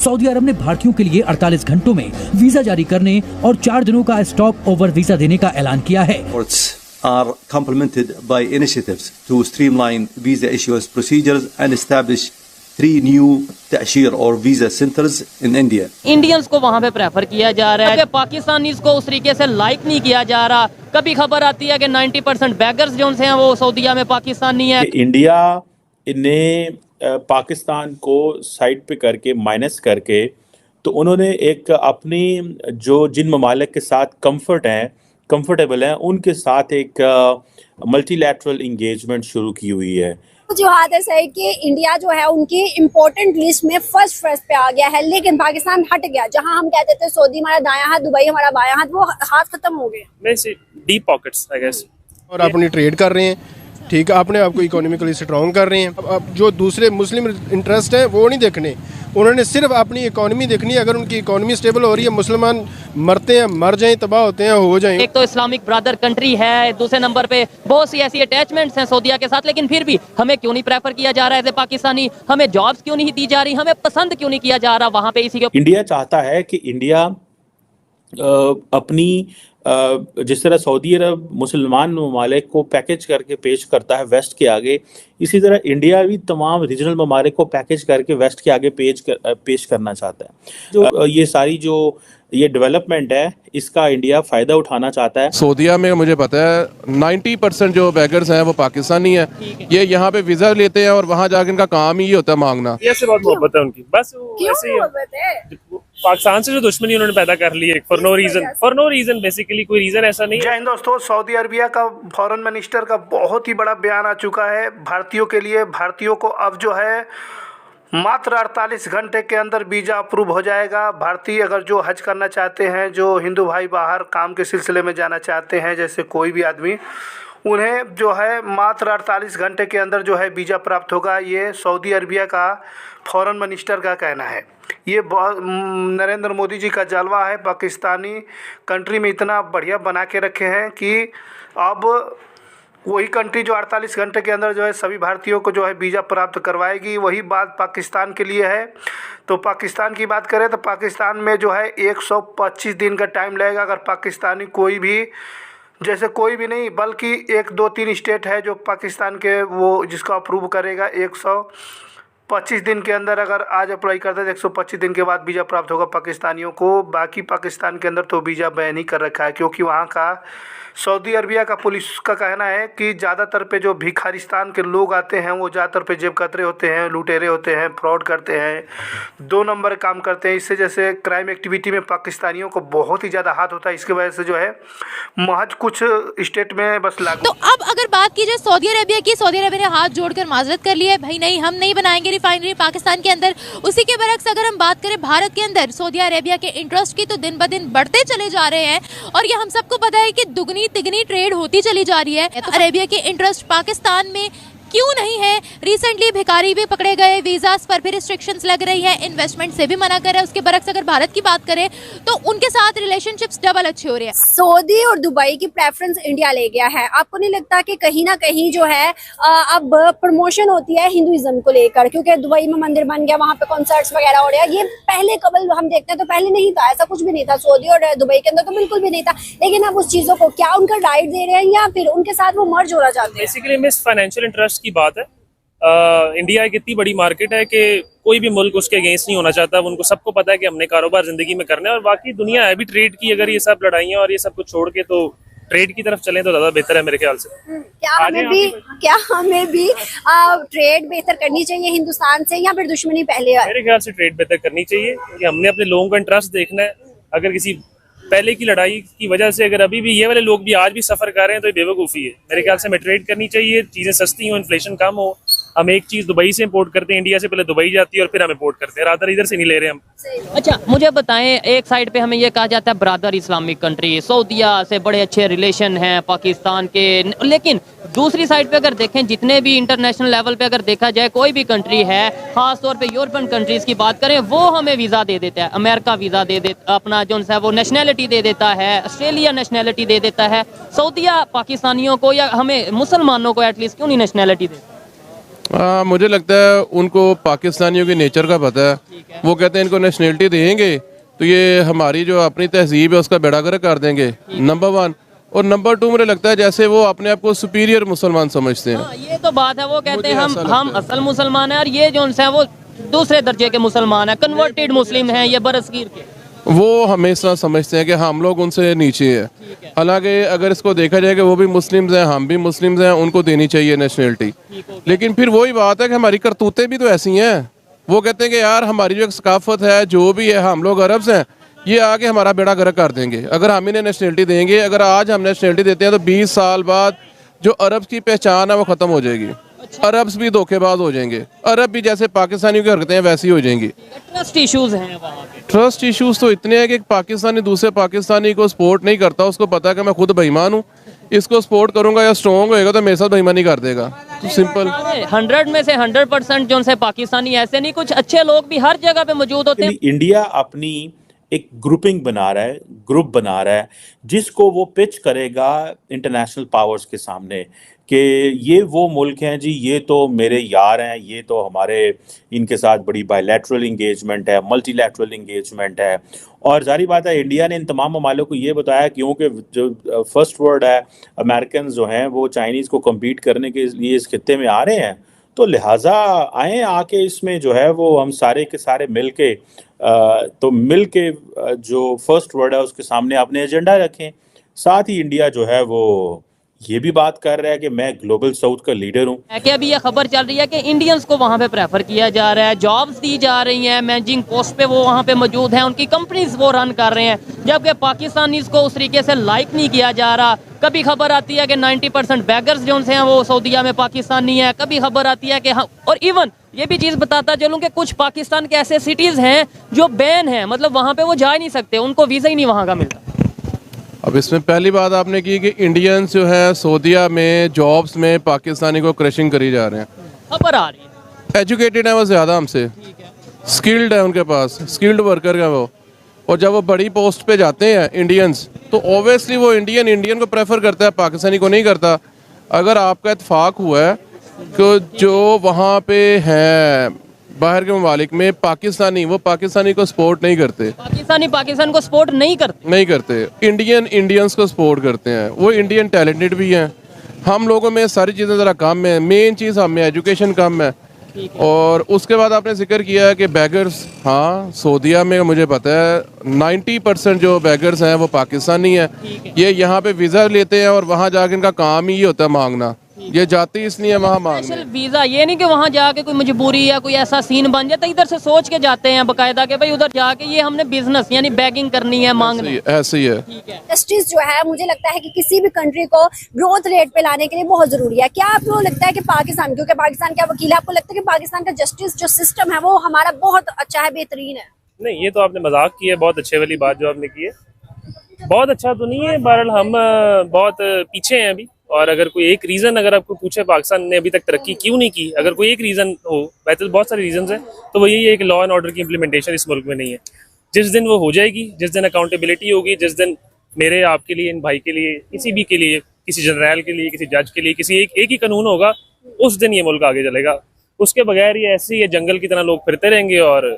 Saudi अरब ने भारतीयों के लिए 48 घंटों में वीजा जारी करने और 4 दिनों का स्टॉप ओवर वीजा देने का ऐलान किया है। Are complemented by initiatives to streamline visa issuance procedures and establish 3 new ta'shir or visa centers in India. Indians को वहाँ पे प्रेफर किया जा रहा है, पाकिस्तानीज को उस तरीके से लाइक नहीं किया जा रहा। कभी खबर आती है कि 90% बैगर्स जो हैं वो सऊदीया में पाकिस्तानी है। इंडिया ने पाकिस्तान को साइड पे करके माइनस करके तो उन्होंने एक अपनी जो जिन ममालिक के साथ कंफर्टेबल हैं उनके साथ एक मल्टीलैटरल एंगेजमेंट शुरू की हुई है। जो हाथ है कि इंडिया जो है उनकी इम्पोर्टेंट लिस्ट में फर्स्ट पे आ गया है, लेकिन पाकिस्तान हट गया। जहां हम कहते थे सऊदी हमारा दायां हाथ, दुबई हमारा बायां हाथ, वो हाथ खत्म हो गए। Deep pockets I guess. और अपनी ट्रेड कर रहे हैं, ठीक है, अपने आप को इकोनॉमिकली स्ट्रॉन्ग कर रहे हैं। अब जो दूसरे मुस्लिम इंटरेस्ट है वो नहीं देखने, उन्होंने सिर्फ अपनी इकोनॉमी देखनी है। अगर उनकी इकोनॉमी स्टेबल हो रही है, मुसलमान मरते हैं, मर जाएं, तबाह होते हैं, हो जाएं। एक तो इस्लामिक ब्रदर कंट्री है, दूसरे नंबर पे बहुत सी ऐसी अटैचमेंट्स हैं सऊदीया के साथ, लेकिन फिर भी हमें क्यों नहीं प्रेफर किया जा रहा है पाकिस्तानी? हमें जॉब्स क्यों नहीं दी जा रही? हमें पसंद क्यों नहीं किया जा रहा वहाँ पे? इसी के इंडिया चाहता है कि इंडिया अपनी जिस तरह सऊदी अरब मुसलमान ममालिक को पैकेज करके पेश करता है वेस्ट के आगे, इसी तरह इंडिया भी तमाम रीजनल ममालिक को पैकेज करके वेस्ट के आगे पेश करना चाहता है। जो ये सारी जो ये डेवलपमेंट है इसका इंडिया फ़ायदा उठाना चाहता है। सऊदीया में मुझे पता है 90% जो बैगर्स हैं वो पाकिस्तानी है। ये यहाँ पे वीज़ा लेते हैं और वहाँ जाकर इनका काम ही होता है मांगना। ये से बहुत मोहब्बत है उनकी, बस ऐसे ही पाकिस्तान से जो दुश्मनी उन्होंने पैदा कर ली है फॉर नो रीजन बेसिकली, कोई रीजन ऐसा नहीं। जय हिंद दोस्तों, सऊदी अरबिया का फॉरेन मिनिस्टर का बहुत ही बड़ा बयान आ चुका है भारतीयों के लिए। भारतीयों को अब जो है मात्र 48 घंटे के अंदर वीज़ा अप्रूव हो जाएगा। भारतीय अगर जो हज करना चाहते हैं, जो हिंदू भाई बाहर काम के सिलसिले में जाना चाहते हैं, जैसे कोई भी आदमी, उन्हें जो है मात्र 48 घंटे के अंदर जो है वीज़ा प्राप्त होगा। ये सऊदी अरबिया का फॉरेन मिनिस्टर का कहना है। ये नरेंद्र मोदी जी का जलवा है। पाकिस्तानी कंट्री में इतना बढ़िया बना के रखे हैं कि अब वही कंट्री जो 48 घंटे के अंदर जो है सभी भारतीयों को जो है वीज़ा प्राप्त करवाएगी। वही बात पाकिस्तान के लिए है। तो पाकिस्तान की बात करें तो पाकिस्तान में जो है 125 दिन का टाइम लगेगा। अगर पाकिस्तानी कोई भी, जैसे कोई भी नहीं बल्कि 1, 2, 3 स्टेट है जो पाकिस्तान के वो जिसको अप्रूव करेगा, 125 दिन के अंदर अगर आज अप्लाई करते हैं तो 125 दिन के बाद वीज़ा प्राप्त होगा पाकिस्तानियों को। बाकी पाकिस्तान के अंदर तो वीज़ा बैन ही कर रखा है, क्योंकि वहाँ का सऊदी अरबिया का पुलिस का कहना है कि ज़्यादातर पे जो भिखारिस्तान के लोग आते हैं वो ज़्यादातर पे जेब कतरे होते हैं, लुटेरे होते हैं, फ्रॉड करते हैं, 2 नंबर काम करते हैं। इससे जैसे क्राइम एक्टिविटी में पाकिस्तानियों को बहुत ही ज़्यादा हाथ होता है। इसकी वजह से जो है महज कुछ स्टेट में बस लागू। तो अब अगर बात की जाए सऊदी अरबिया की, सऊदी अरबिया ने हाथ जोड़कर माजरत कर लिया है, भाई नहीं हम नहीं बनाएंगे रिफाइनरी पाकिस्तान के अंदर। उसी के बरक्स अगर हम बात करें भारत के अंदर सऊदी अरबिया के इंटरेस्ट की, तो दिन ब दिन बढ़ते चले जा रहे हैं और ये हम सबको पता है कि दुगनी तिगनी ट्रेड होती चली जा रही है। तो अरेबिया के इंटरेस्ट पाकिस्तान में क्यों नहीं है? रिसेंटली भिखारी भी पकड़े गए, वीजास पर भी रिस्ट्रिक्शंस लग रही है, इन्वेस्टमेंट से भी मना कर रहे हैं। उसके बरक्स अगर भारत की बात करें तो उनके साथ रिलेशनशिप्स डबल अच्छे हो रहे हैं। सऊदी और दुबई की प्रेफरेंस इंडिया ले गया है। आपको नहीं लगता कि कहीं ना कहीं जो है अब प्रमोशन होती है हिंदुइज्म को लेकर, क्योंकि दुबई में मंदिर बन गया, वहाँ पे कॉन्सर्ट्स वगैरह हो रहे हैं। ये पहले कबल हम देखते हैं तो पहले नहीं था, ऐसा कुछ भी नहीं था। सऊदी और दुबई के अंदर तो बिल्कुल भी नहीं था। लेकिन अब उस चीजों को क्या उनका राइट दे रहे हैं या फिर उनके साथ वो मर्ज होना चाहते हैं? बेसिकली मिस फाइनेंशियल इंटरेस्ट की बात है। इंडिया एक इतनी बड़ी मार्केट है कि कोई भी मुल्क उसके अगेंस्ट नहीं होना चाहता। उनको सबको पता है कि हमने कारोबार जिंदगी में करना है, और बाकी दुनिया है भी ट्रेड की। अगर ये सब लड़ाइयाँ और ये सब कुछ छोड़ के तो ट्रेड की तरफ चलें तो ज्यादा बेहतर है मेरे ख्याल से। क्या हमें भी ट्रेड बेहतर करनी चाहिए हिंदुस्तान से, या फिर दुश्मनी पहले है? मेरे ख्याल से ट्रेड बेहतर करनी चाहिए, क्योंकि हमने अपने लोगों का इंटरेस्ट देखना है। अगर किसी पहले की लड़ाई की वजह से अगर अभी भी ये वाले लोग भी आज भी सफर कर रहे हैं तो ये बेवकूफ़ी है। मेरे ख्याल से हमें ट्रेड करनी चाहिए, चीज़ें सस्ती हो, इन्फ्लेशन कम हो। हम एक चीज़ दुबई से इंपोर्ट करते हैं, इंडिया से पहले दुबई जाती है और फिर हम इंपोर्ट करते हैं, रादर इधर से नहीं ले रहे हम। अच्छा मुझे बताएं, एक साइड पे हमें ये कहा जाता है ब्रादर इस्लामिक कंट्री, सऊदीया से बड़े अच्छे रिलेशन हैं पाकिस्तान के, लेकिन दूसरी साइड पे अगर देखें, जितने भी इंटरनेशनल लेवल पे अगर देखा जाए, कोई भी कंट्री है, खास तौर पे यूरोपियन कंट्रीज की बात करें, वो हमें वीज़ा दे देता है। अमेरिका वीज़ा दे देता, अपना जो है वो नेशनैलिटी दे देता है, ऑस्ट्रेलिया नेशनैलिटी दे देता है। सऊदीया पाकिस्तानियों को या हमें मुसलमानों को एटलीस्ट क्यों नहीं नेशनैलिटी देता? मुझे लगता है उनको पाकिस्तानियों की नेचर का पता है। वो कहते हैं इनको नेशनलिटी देंगे तो ये हमारी जो अपनी तहजीब है उसका बेड़ा गर्क कर देंगे, नंबर 1। और नंबर 2 मुझे लगता है जैसे वो अपने आप को सुपीरियर मुसलमान समझते हैं। ये तो बात है, वो कहते हैं हम असल मुसलमान हैं और ये जो उनसे हैं वो दूसरे दर्जे के मुसलमान हैं, कन्वर्टेड मुस्लिम हैं ये बरसगीर के। वो हमेशा समझते हैं कि हम लोग उनसे नीचे हैं। हालांकि अगर इसको देखा जाए कि वो भी मुस्लिम्स हैं, हम भी मुस्लिम्स हैं, उनको देनी चाहिए नेशनलिटी। लेकिन फिर वही बात है कि हमारी करतूतें भी तो ऐसी हैं। वो कहते हैं कि यार हमारी जो एक सकाफत है, जो भी है, हम लोग अरब्स हैं, ये आके हमारा बेड़ा गर्क कर देंगे अगर हम इन्हें नेशनलिटी देंगे। अगर आज हम नेशनलिटी देते हैं तो 20 साल बाद जो अरब्स की पहचान है वो ख़त्म हो जाएगी। अरब्स भी धोखेबाज हो जाएंगे, अरब भी जैसे पाकिस्तानियों की हरकतें हैं वैसी हो जाएंगी। ट्रस्ट इश्यूज हैं वहाँ पे। ट्रस्ट इश्यूज तो इतने हैं कि पाकिस्तानी दूसरे पाकिस्तानी को सपोर्ट नहीं करता। उसको पता है कि मैं खुद बेईमान हूँ, इसको सपोर्ट करूंगा या स्ट्रॉन्ग होएगा तो मेरे साथ बेईमानी कर देगा। तो सिंपल 100 में से 100% जो से पाकिस्तानी ऐसे नहीं, कुछ अच्छे लोग भी हर जगह पे मौजूद होते हैं। इंडिया अपनी एक ग्रुपिंग बना रहा है, ग्रुप बना रहा है, जिसको वो पिच करेगा इंटरनेशनल पावर्स के सामने कि ये वो मुल्क हैं जी, ये तो मेरे यार हैं, ये तो हमारे इनके साथ बड़ी बायलैटरल इंगेजमेंट है, मल्टीलैटरल इंगेजमेंट है। और जारी बात है इंडिया ने इन तमाम ममालिक को ये बताया क्योंकि जो फर्स्ट वर्ल्ड है, अमेरिकन जो हैं वो चाइनीज़ को कम्पीट करने के लिए इस खित्ते में आ रहे हैं, तो लिहाजा आए आके इसमें जो है वो हम सारे के सारे मिल के तो मिल के जो फर्स्ट वर्ल्ड है उसके सामने अपने एजेंडा रखें। साथ ही इंडिया जो है वो ये भी बात कर रहा है कि मैं ग्लोबल साउथ का लीडर हूँ। कि अभी ये खबर चल रही है कि इंडियंस को वहाँ पे प्रेफर किया जा रहा है, जॉब्स दी जा रही हैं, मैनेजिंग पोस्ट पे वो वहाँ पे मौजूद हैं, उनकी कंपनीज वो रन कर रहे हैं, जबकि पाकिस्तानीज को उस तरीके से लाइक नहीं किया जा रहा। कभी खबर आती है कि 90% बैगर्स जो हैं वो सऊदीया में पाकिस्तानी है, कभी खबर आती है कि हाँ, और इवन ये भी चीज़ बताता चलूँ कि कुछ पाकिस्तान के ऐसे सिटीज़ हैं जो बैन हैं, मतलब वहाँ पे वो जा ही नहीं सकते, उनको वीज़ा ही नहीं वहाँ का मिलता। अब इसमें पहली बात आपने की कि इंडियंस जो है सऊदीया में जॉब्स में पाकिस्तानी को क्रशिंग करी जा रहे हैं। खबर आ रही है, एजुकेटेड है वो ज़्यादा हमसे, स्किल्ड है उनके पास, स्किल्ड वर्कर है वो। और जब वो बड़ी पोस्ट पे जाते हैं इंडियंस तो ऑब्वियसली वो इंडियन को प्रेफर करता है, पाकिस्तानी को नहीं करता। अगर आपका इत्तेफाक हुआ है कि जो वहाँ पे हैं बाहर के ममालिक में पाकिस्तानी, वो पाकिस्तानी को सपोर्ट नहीं करते, पाकिस्तान को सपोर्ट नहीं करते, इंडियंस को सपोर्ट करते हैं। वो इंडियन टैलेंटेड भी हैं, हम लोगों में सारी चीज़ें ज़रा कम है। मेन चीज़ हम में एजुकेशन कम है। और उसके बाद आपने जिक्र किया है कि बैगर्स, हाँ सऊदीया में मुझे पता है 90% जो बैगर्स हैं वो पाकिस्तानी हैं। ये यहाँ पे वीज़ा लेते हैं और वहाँ जाके इनका काम ही होता है मांगना, ये जाती इसलिए वहाँ मांगने। वीज़ा ये नहीं कि वहाँ जाके कोई मजबूरी या कोई ऐसा सीन बन जाता, इधर से सोच के जाते हैं बाकायदा कि भाई उधर जाके ये हमने बिजनेस यानी बैगिंग करनी है, मांगनी है। ऐसे ही है। जस्टिस जो है मुझे लगता है कि किसी भी कंट्री को ग्रोथ रेट पे लाने के लिए बहुत जरूरी है। क्या आपको लगता है कि पाकिस्तान, क्योंकि पाकिस्तान का वकील है, आपको लगता है कि पाकिस्तान का जस्टिस जो सिस्टम है वो हमारा बहुत अच्छा है, बेहतरीन है? नहीं, ये तो आपने मजाक की है, बहुत अच्छे वाली बात जो आपने की है, बहुत अच्छा तो नहीं है। बहरहाल हम बहुत पीछे हैं अभी। और अगर कोई एक रीज़न अगर आपको पूछे पाकिस्तान ने अभी तक तरक्की क्यों नहीं की, अगर कोई एक रीज़न हो, वैसे तो बहुत सारे रीजंस हैं, तो वो यही है कि लॉ एंड ऑर्डर की इम्प्लीमेंटेशन इस मुल्क में नहीं है। जिस दिन वो हो जाएगी, जिस दिन अकाउंटेबिलिटी होगी, जिस दिन मेरे आपके लिए, इन भाई के लिए, किसी भी के लिए, किसी जनरल के लिए, किसी जज के लिए, किसी एक ही कानून होगा, उस दिन ये मुल्क आगे चलेगा। उसके बगैर ये ऐसे ही जंगल की तरह लोग फिरते रहेंगे और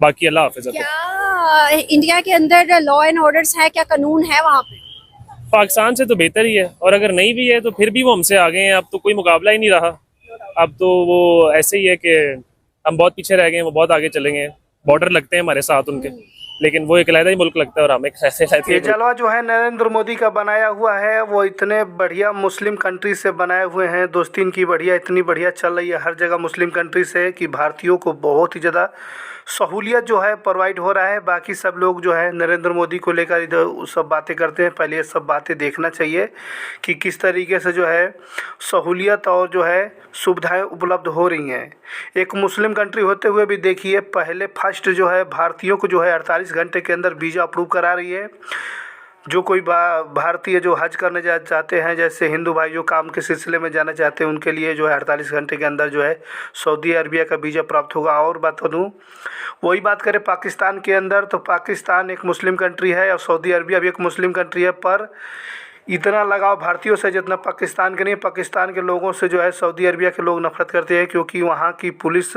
बाकी अल्लाह हाफिज़। क्या इंडिया के अंदर लॉ एंड ऑर्डर्स है, क्या कानून है वहाँ पे? पाकिस्तान से तो बेहतर ही है, और अगर नहीं भी है तो फिर भी वो हमसे आगे हैं। अब तो कोई मुकाबला ही नहीं रहा, अब तो वो ऐसे ही है कि हम बहुत पीछे रह गए हैं, वो बहुत आगे चलेंगे। बॉर्डर लगते हैं हमारे साथ उनके, लेकिन वो एक अलग ही मुल्क लगता है और हम एक ऐसे ये जलवा जो है नरेंद्र मोदी का बनाया हुआ है, वो इतने बढ़िया मुस्लिम कंट्री से बनाए हुए हैं, दोस्ती इनकी बढ़िया, इतनी बढ़िया चल रही है हर जगह मुस्लिम कंट्री से कि भारतीयों को बहुत ही ज़्यादा सहूलियत जो है प्रोवाइड हो रहा है। बाकी सब लोग जो है नरेंद्र मोदी को लेकर इधर सब बातें करते हैं, पहले ये सब बातें देखना चाहिए कि किस तरीके से जो है सहूलियत और जो है सुविधाएं उपलब्ध हो रही हैं। एक मुस्लिम कंट्री होते हुए भी देखिए, पहले फर्स्ट जो है भारतीयों को जो है 48 घंटे के अंदर वीज़ा अप्रूव करा रही है। जो कोई भारतीय जो हज करने चाहते हैं, जैसे हिंदू भाई जो काम के सिलसिले में जाना चाहते हैं, उनके लिए जो है 48 घंटे के अंदर जो है सऊदी अरबिया का वीज़ा प्राप्त होगा। और बता दूँ, वही बात करें पाकिस्तान के अंदर, तो पाकिस्तान एक मुस्लिम कंट्री है और सऊदी अरबिया भी एक मुस्लिम कंट्री है, पर इतना लगाव भारतीयों से जितना पाकिस्तान के नहीं। पाकिस्तान के लोगों से जो है सऊदी अरबिया के लोग नफरत करते हैं, क्योंकि वहाँ की पुलिस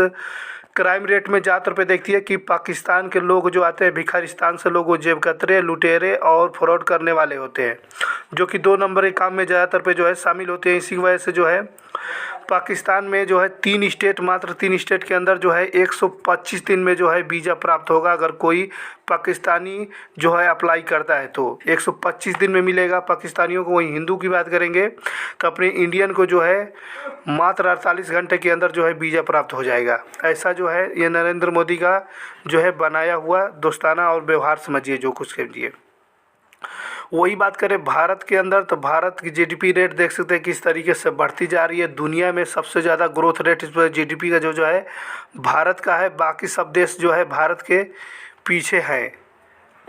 क्राइम रेट में ज़्यादातर पे देखती है कि पाकिस्तान के लोग जो आते हैं भिखारिस्तान से, लोग वो जेब कतरे, लुटेरे और फ्रॉड करने वाले होते हैं, जो कि 2 नंबर के काम में ज़्यादातर पे जो है शामिल होते हैं। इसी वजह से जो है पाकिस्तान में जो है 3 स्टेट, मात्र 3 स्टेट के अंदर जो है 125 दिन में जो है वीज़ा प्राप्त होगा। अगर कोई पाकिस्तानी जो है अप्लाई करता है तो 125 दिन में मिलेगा पाकिस्तानियों को। वहीं हिंदू की बात करेंगे तो अपने इंडियन को जो है मात्र 48 घंटे के अंदर जो है वीज़ा प्राप्त हो जाएगा। ऐसा जो है ये नरेंद्र मोदी का जो है बनाया हुआ दोस्ताना और व्यवहार समझिए, जो कुछ समझिए। वही बात करें भारत के अंदर तो भारत की जीडीपी रेट देख सकते हैं किस तरीके से बढ़ती जा रही है। दुनिया में सबसे ज़्यादा ग्रोथ रेट इस पर जीडीपी का जो है भारत का है। बाकी सब देश जो है भारत के पीछे हैं।